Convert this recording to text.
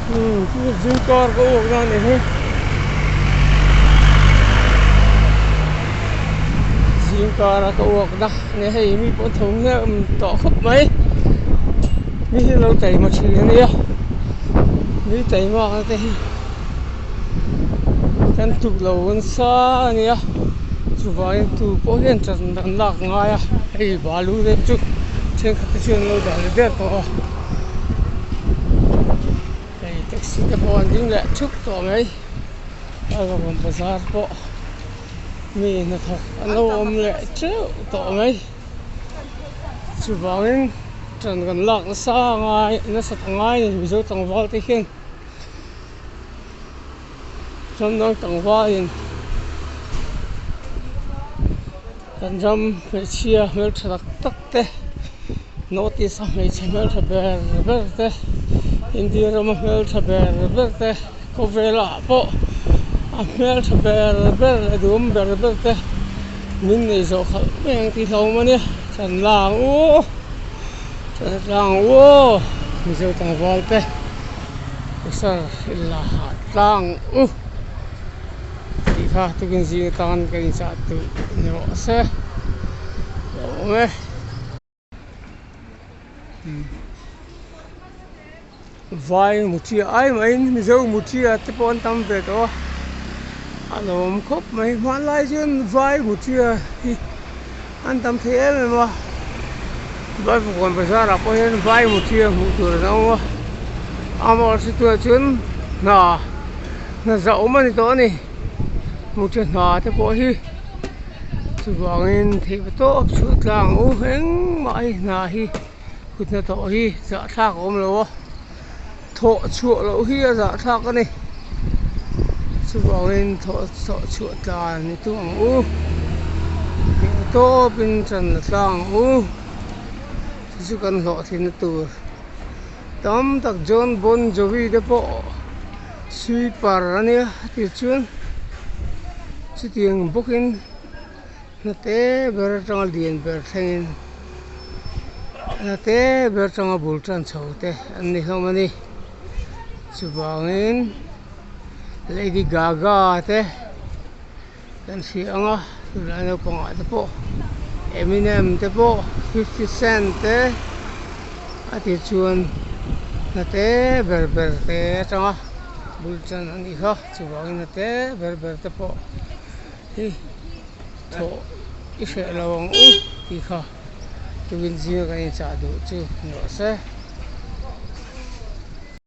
Zoom car ko huwag na nito. Zoom car ko huwag na. Nè mi bộ thống nè tỏ khắp mấy. Mi lâu tẩy mà chỉ nè. Mi tẩy mà tẩy. Kan tụ lâu con xa nè. Chú vay tụ có hiện trận đàn lạc ngay à. Hay bà lũ đẹp chút. Trên các chuyện lâu đàn đẹp đó. Taxi cái bọn dính lại chút tỏ mấy ở gần bazaar bộ mình nó thật anh lâu ôm lại trước tỏ mấy chú bảo anh trần gần lạc nó xa ngay nó sập ngay thì ví dụ tầng vào thì khiên trong đó tầng vào thì cần dâm phải chia mấy thật tắc thế notice mấy chia mấy thật bè thế India ramah mel thaber berte kovela po mel thaber ber dum ber berte min nei zo khal meng ti thau mania chan lang mi zo tang wal te sar illa tang ti kha tu kin ji tan kan sa tu no se lo me vai một chia ai mà anh dâu một chia tiếp on tâm về đó anh làm khóc mày hoan lại chứ vai một chia anh tâm thế mà vai một con phải ra là có hiện vai một chia một tuổi đâu mà mà sự tuổi chuyến nà dậu mà thì đó này một chuyện nà thế có hi sự bảo anh thì phải tốt chút làng u hứng mãi nà hi cứ nó tổ hi dạ thác ôm lâu thọ chuột lỗ hia giả thác cái này chú bảo nên thọ chuột là này tu ang to bên trần lang chú cần thọ thì nó tu tóm tắc John Bon Jovi đấy bộ suy par này thì chuyên chú tiền booking nó té bờ trong điện bờ thành nó té bờ trong bùn trần sầu té anh này không anh đi Subangin Lady Gaga te dan siya tulad po nga ito po Eminem te po 50 Cent te at ituan na te berber te ito nga bulsan ang iha subangin na te berber te po to isa lawang iha tuwin siya kanin sa ado no se